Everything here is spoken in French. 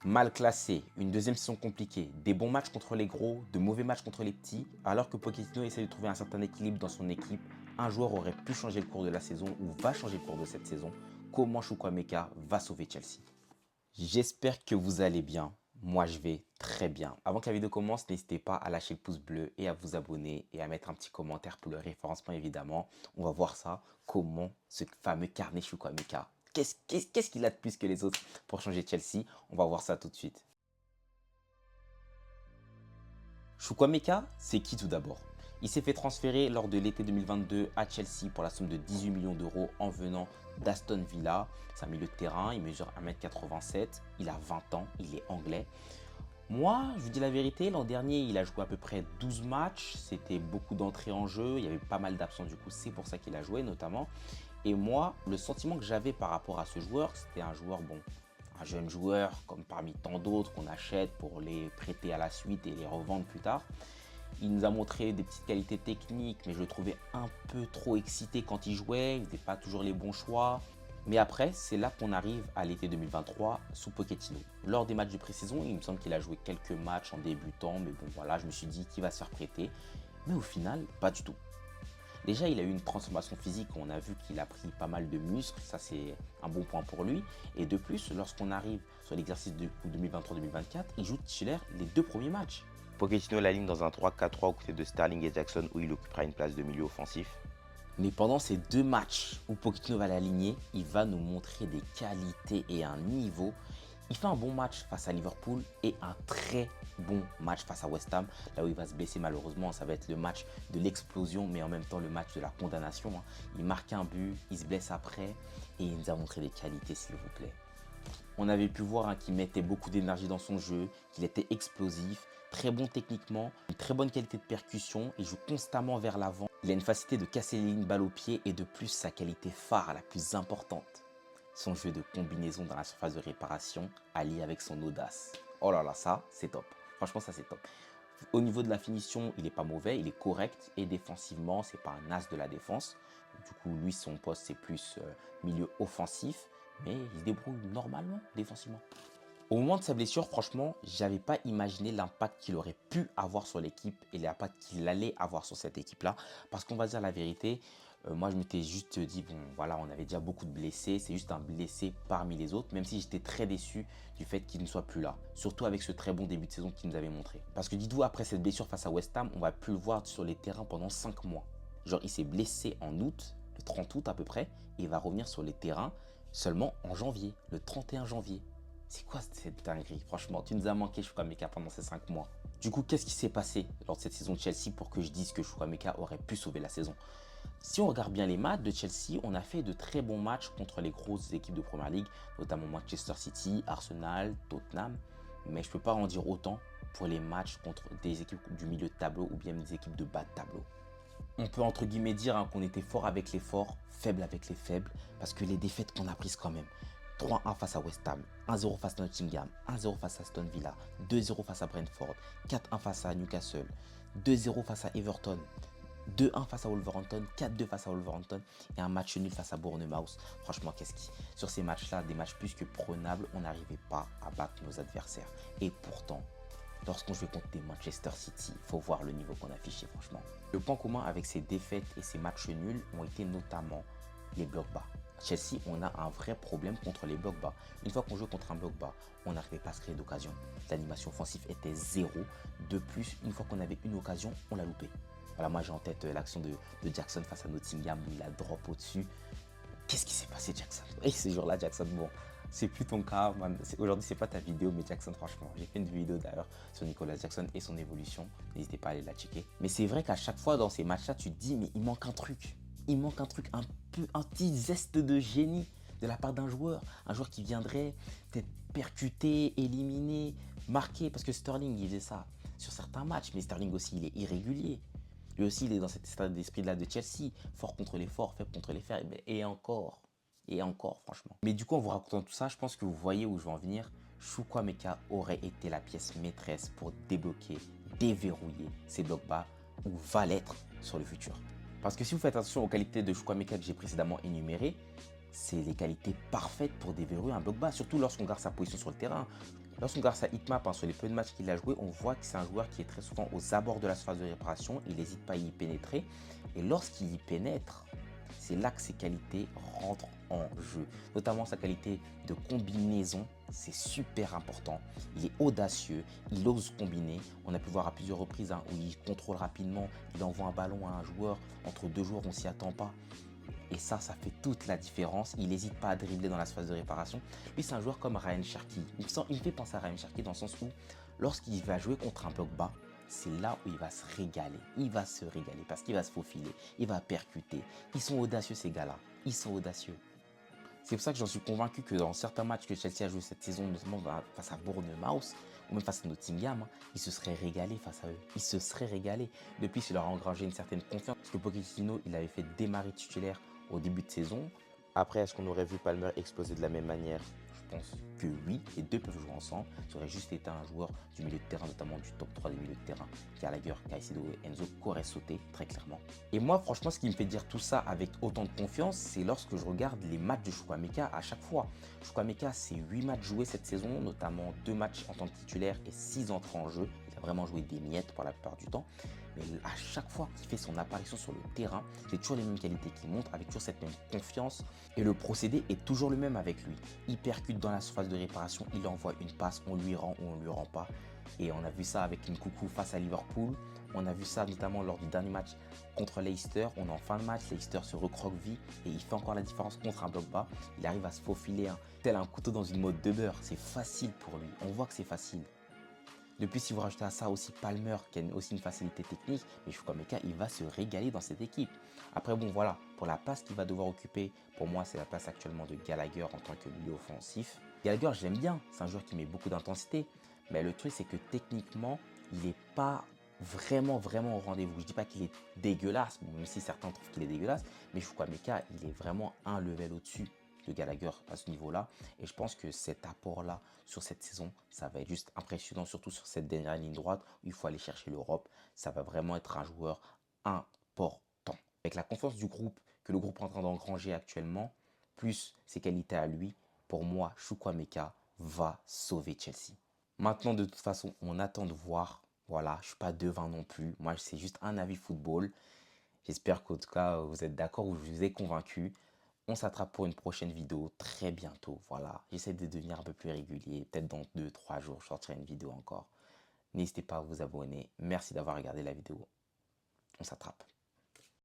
Mal classé, une deuxième saison compliquée, des bons matchs contre les gros, de mauvais matchs contre les petits, alors que Pochettino essaie de trouver un certain équilibre dans son équipe, un joueur aurait pu changer le cours de la saison ou va changer le cours de cette saison. Comment Chukwuemeka va sauver Chelsea? J'espère que vous allez bien. Moi, je vais très bien. Avant que la vidéo commence, n'hésitez pas à lâcher le pouce bleu et à vous abonner et à mettre un petit commentaire pour le référencement, évidemment. On va voir ça. Comment ce fameux carnet Chukwuemeka, qu'est-ce qu'il a de plus que les autres pour changer Chelsea? On va voir ça tout de suite. Chukwuemeka, c'est qui tout d'abord? Il s'est fait transférer lors de l'été 2022 à Chelsea pour la somme de 18 millions d'euros en venant d'Aston Villa. C'est un milieu de terrain, il mesure 1m87, il a 20 ans, il est anglais. Moi, je vous dis la vérité, l'an dernier, il a joué à peu près 12 matchs. C'était beaucoup d'entrées en jeu, il y avait pas mal d'absents du coup, c'est pour ça qu'il a joué notamment. Et moi, le sentiment que j'avais par rapport à ce joueur, c'était un joueur, bon, un jeune joueur comme parmi tant d'autres qu'on achète pour les prêter à la suite et les revendre plus tard. Il nous a montré des petites qualités techniques, mais je le trouvais un peu trop excité quand il jouait. Il n'était pas toujours les bons choix. Mais après, c'est là qu'on arrive à l'été 2023 sous Pochettino. Lors des matchs de pré-saison, il me semble qu'il a joué quelques matchs en débutant, mais bon voilà, je me suis dit qu'il va se faire prêter. Mais au final, pas du tout. Déjà, il a eu une transformation physique, on a vu qu'il a pris pas mal de muscles, ça c'est un bon point pour lui. Et de plus, lorsqu'on arrive sur l'exercice de 2023-2024, il joue titulaire les 2 premiers matchs. Pochettino l'aligne dans un 3-4-3 aux côtés de Sterling et Jackson où il occupera une place de milieu offensif. Mais pendant ces 2 matchs où Pochettino va l'aligner, il va nous montrer des qualités et un niveau. Il fait un bon match face à Liverpool et un très bon match face à West Ham. Là où il va se blesser malheureusement, ça va être le match de l'explosion, mais en même temps le match de la condamnation. Il marque un but, il se blesse après et il nous a montré des qualités s'il vous plaît. On avait pu voir qu'il mettait beaucoup d'énergie dans son jeu, qu'il était explosif, très bon techniquement, une très bonne qualité de percussion, il joue constamment vers l'avant. Il a une facilité de casser les lignes balle au pied et de plus sa qualité phare, la plus importante, son jeu de combinaison dans la surface de réparation, allié avec son audace. Oh là là, ça c'est top. Franchement, ça c'est top. Au niveau de la finition, il n'est pas mauvais, il est correct et défensivement, c'est pas un as de la défense. Du coup, lui, son poste, c'est plus milieu offensif, mais il se débrouille normalement défensivement. Au moment de sa blessure, franchement, j'avais pas imaginé l'impact qu'il aurait pu avoir sur l'équipe et l'impact qu'il allait avoir sur cette équipe-là. Parce qu'on va dire la vérité, moi je m'étais juste dit, bon voilà, on avait déjà beaucoup de blessés, c'est juste un blessé parmi les autres, même si j'étais très déçu du fait qu'il ne soit plus là. Surtout avec ce très bon début de saison qu'il nous avait montré. Parce que dites-vous, après cette blessure face à West Ham, on va plus le voir sur les terrains pendant 5 mois. Genre, il s'est blessé en août, le 30 août à peu près, et il va revenir sur les terrains seulement en janvier, le 31 janvier. C'est quoi cette dinguerie? Franchement, tu nous as manqué, Chukwuemeka, pendant ces 5 mois. Du coup, qu'est-ce qui s'est passé lors de cette saison de Chelsea pour que je dise que Chukwuemeka aurait pu sauver la saison? Si on regarde bien les matchs de Chelsea, on a fait de très bons matchs contre les grosses équipes de Première Ligue, notamment Manchester City, Arsenal, Tottenham. Mais je ne peux pas en dire autant pour les matchs contre des équipes du milieu de tableau ou bien des équipes de bas de tableau. On peut entre guillemets dire qu'on était fort avec les forts, faible avec les faibles, parce que les défaites qu'on a prises quand même. 3-1 face à West Ham, 1-0 face à Nottingham, 1-0 face à Aston Villa, 2-0 face à Brentford, 4-1 face à Newcastle, 2-0 face à Everton, 2-1 face à Wolverhampton, 4-2 face à Wolverhampton et un match nul face à Bournemouth. Franchement, sur ces matchs-là, des matchs plus que prenables, on n'arrivait pas à battre nos adversaires. Et pourtant, lorsqu'on joue contre des Manchester City, il faut voir le niveau qu'on affichait franchement. Le point commun avec ces défaites et ces matchs nuls ont été notamment les blocs bas. Chelsea, on a un vrai problème contre les blocs bas. Une fois qu'on joue contre un bloc bas, on n'arrivait pas à se créer d'occasion. L'animation offensive était zéro. De plus, une fois qu'on avait une occasion, on l'a loupé. Voilà, moi j'ai en tête l'action de Jackson face à Nottingham où il a drop au-dessus. Qu'est-ce qui s'est passé, Jackson? Et ce jour-là, Jackson, bon, c'est plus ton cas. Aujourd'hui, c'est pas ta vidéo, mais Jackson, franchement, j'ai fait une vidéo d'ailleurs sur Nicolas Jackson et son évolution. N'hésitez pas à aller la checker. Mais c'est vrai qu'à chaque fois dans ces matchs-là, tu te dis, mais il manque un truc. Il manque un truc, un petit zeste de génie de la part d'un joueur. Un joueur qui viendrait peut-être percuter, éliminer, marquer. Parce que Sterling, il faisait ça sur certains matchs. Mais Sterling aussi, il est irrégulier. Lui aussi, il est dans cet état d'esprit-là de Chelsea. Fort contre les forts, faible contre les faibles. Et encore. Et encore, franchement. Mais du coup, en vous racontant tout ça, je pense que vous voyez où je veux en venir. Chukwuemeka aurait été la pièce maîtresse pour débloquer, déverrouiller ces blocs bas, ou va l'être sur le futur. Parce que si vous faites attention aux qualités de Chukwuemeka que j'ai précédemment énumérées, c'est les qualités parfaites pour déverrouiller un bloc bas, surtout lorsqu'on garde sa position sur le terrain. Lorsqu'on regarde sa hitmap sur les peu de matchs qu'il a joué, on voit que c'est un joueur qui est très souvent aux abords de la surface de réparation. Il n'hésite pas à y pénétrer. Et lorsqu'il y pénètre, c'est là que ses qualités rentrent en jeu. Notamment sa qualité de combinaison, c'est super important. Il est audacieux, il ose combiner. On a pu voir à plusieurs reprises où il contrôle rapidement, il envoie un ballon à un joueur. Entre deux joueurs, on ne s'y attend pas. Et ça fait toute la différence. Il n'hésite pas à dribbler dans la phase de réparation. Lui, c'est un joueur comme Ryan Cherki. Il me fait penser à Ryan Cherki dans le sens où, lorsqu'il va jouer contre un bloc bas, c'est là où il va se régaler. Il va se régaler parce qu'il va se faufiler. Il va percuter. Ils sont audacieux, ces gars-là. Ils sont audacieux. C'est pour ça que j'en suis convaincu que dans certains matchs que Chelsea a joué cette saison, notamment face à Bournemouth ou même face à Nottingham, il se serait régalé face à eux. Il se serait régalé. Depuis, il leur a engrangé une certaine confiance. Parce que Pochettino, il avait fait démarrer titulaire au début de saison. Après, est-ce qu'on aurait vu Palmer exploser de la même manière? Je pense que oui, les deux peuvent jouer ensemble. Ça aurait juste été un joueur du milieu de terrain, notamment du top 3 des milieux de terrain. Gallagher, Caicedo et Enzo qu'aurait sauté très clairement. Et moi, franchement, ce qui me fait dire tout ça avec autant de confiance, c'est lorsque je regarde les matchs de Chukwuemeka à chaque fois. Chukwuemeka, c'est 8 matchs joués cette saison, notamment 2 matchs en tant que titulaire et 6 entrées en jeu. Il a vraiment joué des miettes pour la plupart du temps. Mais à chaque fois qu'il fait son apparition sur le terrain, c'est toujours les mêmes qualités qu'il montre, avec toujours cette même confiance. Et le procédé est toujours le même avec lui. Il percute dans la surface de réparation, il envoie une passe, on lui rend ou on lui rend pas. Et on a vu ça avec une coucou face à Liverpool. On a vu ça notamment lors du dernier match contre Leicester. On est en fin de match, Leicester se recroqueville et il fait encore la différence contre un bloc bas. Il arrive à se faufiler tel un couteau dans une mode de beurre. C'est facile pour lui. On voit que c'est facile. Depuis, si vous rajoutez à ça aussi Palmer, qui a aussi une facilité technique, mais Chukwuemeka, il va se régaler dans cette équipe. Après, bon, voilà, pour la place qu'il va devoir occuper, pour moi, c'est la place actuellement de Gallagher en tant que milieu offensif. Gallagher, j'aime bien, c'est un joueur qui met beaucoup d'intensité, mais le truc, c'est que techniquement, il n'est pas vraiment au rendez-vous. Je dis pas qu'il est dégueulasse, bon, même si certains trouvent qu'il est dégueulasse, mais Chukwuemeka, il est vraiment un level au-dessus de Gallagher à ce niveau-là. Et je pense que cet apport-là sur cette saison, ça va être juste impressionnant, surtout sur cette dernière ligne droite où il faut aller chercher l'Europe. Ça va vraiment être un joueur important. Avec la confiance du groupe, que le groupe est en train d'engranger actuellement, plus ses qualités à lui, pour moi, Chukwuemeka va sauver Chelsea. Maintenant, de toute façon, on attend de voir. Voilà, je ne suis pas devin non plus. Moi, c'est juste un avis football. J'espère qu'en tout cas, vous êtes d'accord ou je vous ai convaincu. On s'attrape pour une prochaine vidéo très bientôt. Voilà, j'essaie de devenir un peu plus régulier. Peut-être dans 2-3 jours, je sortirai une vidéo encore. N'hésitez pas à vous abonner. Merci d'avoir regardé la vidéo. On s'attrape.